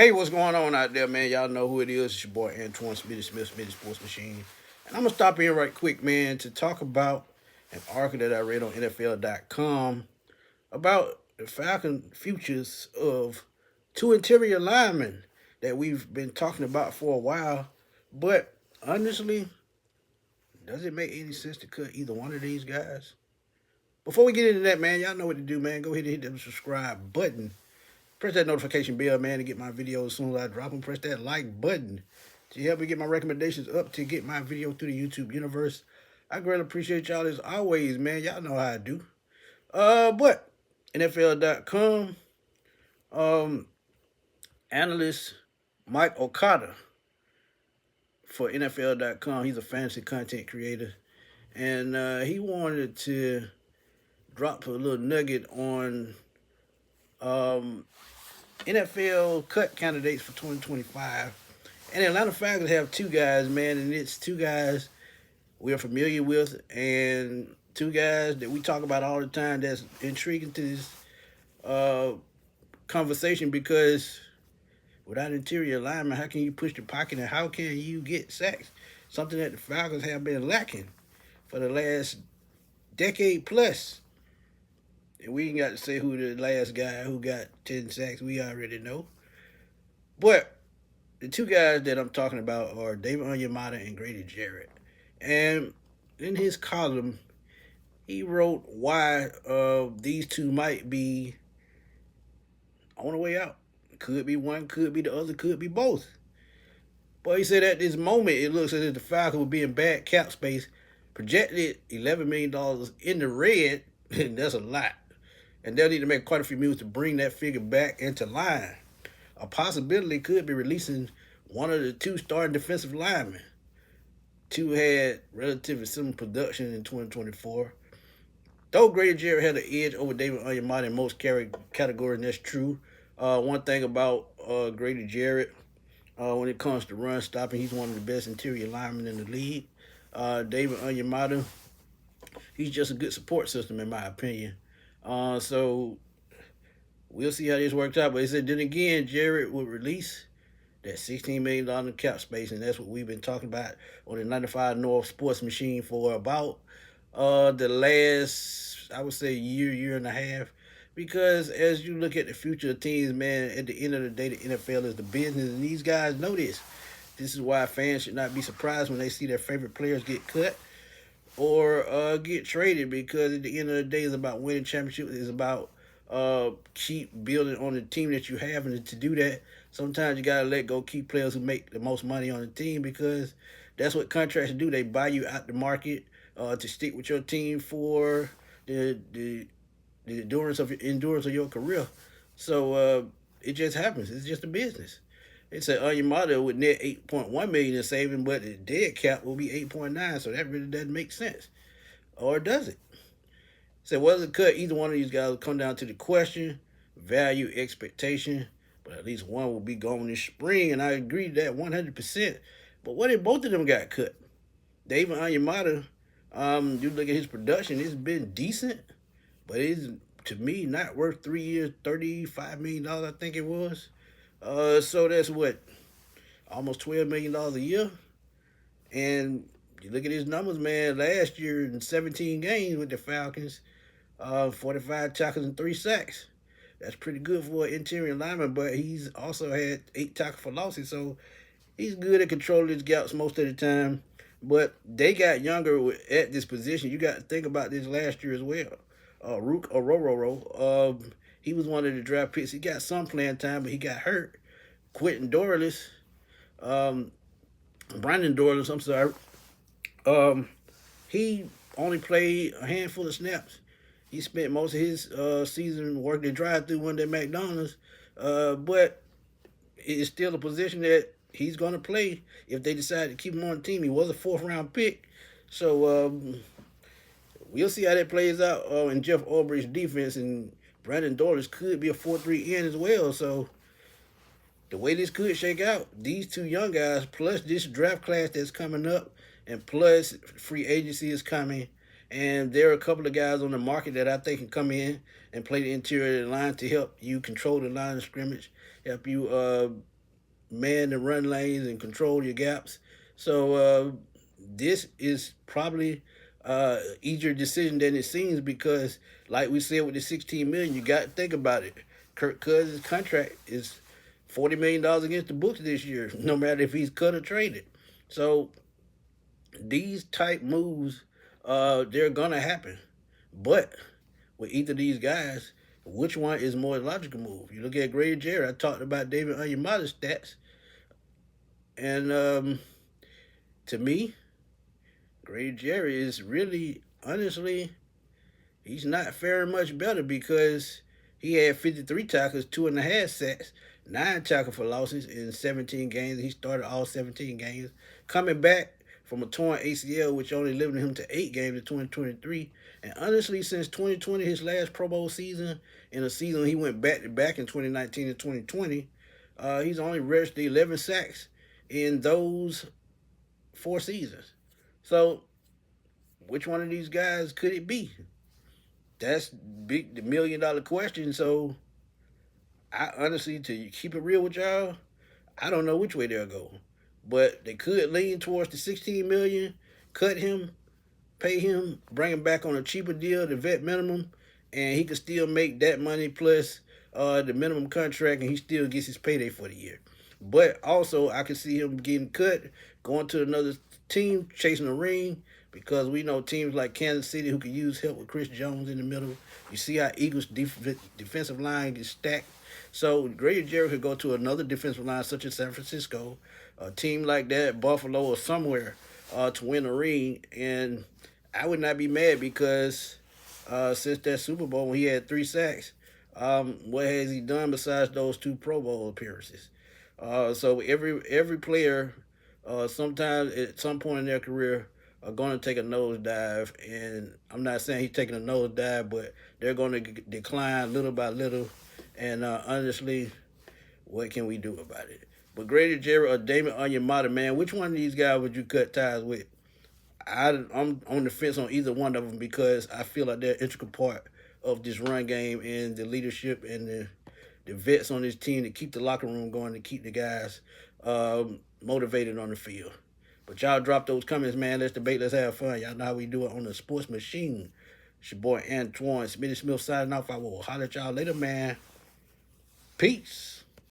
Hey, what's going on out there, man? Y'all know who it is. It's your boy Antoine Smith, Smitty Sports Machine. And I'm going to stop in right quick, man, to talk about an article that I read on NFL.com about the Falcon futures of two interior linemen that we've been talking about for a while. But honestly, does it make any sense to cut either one of these guys? Before we get into that, man, y'all know what to do, man. Go ahead and hit that subscribe button. Press that notification bell, man, to get my videos as soon as I drop them. Press that like button to help me get my recommendations up to get my video through the YouTube universe. I greatly appreciate y'all as always, man. Y'all know how I do. But NFL.com, um, analyst Mike Okada for NFL.com. He's a fantasy content creator. And he wanted to drop a little nugget on NFL cut candidates for 2025. And the Atlanta Falcons have two guys, man, and it's two guys we're familiar with and two guys that we talk about all the time that's intriguing to this conversation because without interior linemen, how can you push the pocket and how can you get sacks? Something that the Falcons have been lacking for the last decade plus. And we ain't got to say who the last guy who got 10 sacks. We already know. But the two guys that I'm talking about are David Onyemata and Grady Jarrett. And in his column, he wrote why these two might be on the way out. Could be one, could be the other, could be both. But he said at this moment, it looks as if the Falcons will be in bad cap space, projected $11 million in the red, and that's a lot. And they'll need to make quite a few moves to bring that figure back into line. A possibility could be releasing one of the two starting defensive linemen. Two had relatively similar production in 2024. Though Grady Jarrett had an edge over David Onyemata in most categories, and that's true. One thing about Grady Jarrett, when it comes to run stopping, he's one of the best interior linemen in the league. David Onyemata, he's just a good support system in my opinion. So we'll see how this works out. But he said then again, Jarrett would release that $16 million in cap space, and that's what we've been talking about on the 95 North Sports Machine for about the last, I would say, year and a half. Because as you look at the future of teams, man, at the end of the day, the NFL is the business, and these guys know this. This is why fans should not be surprised when they see their favorite players get cut or get traded, because at the end of the day, it's about winning championships. It's about keep building on the team that you have, and to do that, sometimes you gotta let go key players who make the most money on the team, because that's what contracts do. They buy you out the market to stick with your team for the endurance of your career. So it just happens. It's just a business. It said Onyemata would net $8.1 million in saving, but the dead cap will be 8.9. So that really doesn't make sense, or does it? So whether to cut either one of these guys will come down to the question, value, expectation. But at least one will be gone this spring, and I agree to that 100%. But what if both of them got cut? David Onyemata, you look at his production, it's been decent, but it's, to me, not worth 3 years, $35 million, I think it was. So that's what, almost $12 million a year. And you look at his numbers, man, last year in 17 games with the Falcons, 45 tackles and 3 sacks. That's pretty good for an interior lineman, but he's also had 8 tackles for losses, so he's good at controlling his gaps most of the time. But they got younger at this position. You got to think about this last year as well. Rook Orororo, he was one of the draft picks. He got some playing time, but he got hurt. Quentin Dorless, Brandon Dorless, I'm sorry. He only played a handful of snaps. He spent most of his season working the drive-through one at McDonald's, but it's still a position that he's going to play if they decide to keep him on the team. He was a 4th-round pick, so we'll see how that plays out in Jeff Ulbricht's defense, and Brandon Dorless could be a 4-3 end as well, so the way this could shake out, these two young guys, plus this draft class that's coming up, and plus free agency is coming, And there are a couple of guys on the market that I think can come in and play the interior of the line to help you control the line of scrimmage, help you man the run lanes and control your gaps. So this is probably easier decision than it seems because, like we said, with the 16 million, you got to think about it. Kirk Cousins' contract is $40 million against the books this year, no matter if he's cut or traded. So these type moves, they're gonna happen. But with either of these guys, which one is more logical move? You look at Grady Jarrett. I talked about David Onyemata's stats, and to me, Grady Jarrett is really, honestly, he's not faring much better because he had 53 tackles, 2.5 sacks, 9 tackles for losses in 17 games. He started all 17 games. Coming back from a torn ACL, which only limited him to 8 games in 2023. And honestly, since 2020, his last Pro Bowl season, in a season he went back to back in 2019 and 2020, he's only registered 11 sacks in those 4 seasons. So, which one of these guys could it be? That's big, the $1 million question. So, I honestly, to keep it real with y'all, I don't know which way they'll go, but they could lean towards the 16 million, cut him, pay him, bring him back on a cheaper deal, the vet minimum, and he could still make that money plus the minimum contract, and he still gets his payday for the year. But also, I can see him getting cut, going to another team, chasing a ring, because we know teams like Kansas City who could use help with Chris Jones in the middle. You see how Eagles' defensive line gets stacked. So Grady Jarrett could go to another defensive line such as San Francisco, a team like that, Buffalo or somewhere, to win a ring. And I would not be mad because since that Super Bowl when he had 3 sacks, what has he done besides those 2 Pro Bowl appearances? So every player, sometimes at some point in their career, are going to take a nosedive, and I'm not saying he's taking a nosedive, but they're going to decline little by little. And honestly, what can we do about it? But Grady Jarrett or Damon Onyemata, man, which one of these guys would you cut ties with? I'm on the fence on either one of them because I feel like they're an integral part of this run game and the leadership and the vets on this team to keep the locker room going, to keep the guys motivated on the field. But y'all drop those comments, man. Let's debate. Let's have fun. Y'all know how we do it on the Sports Machine. It's your boy Antoine Smitty Smith signing off. I will holler at y'all later, man. Peace.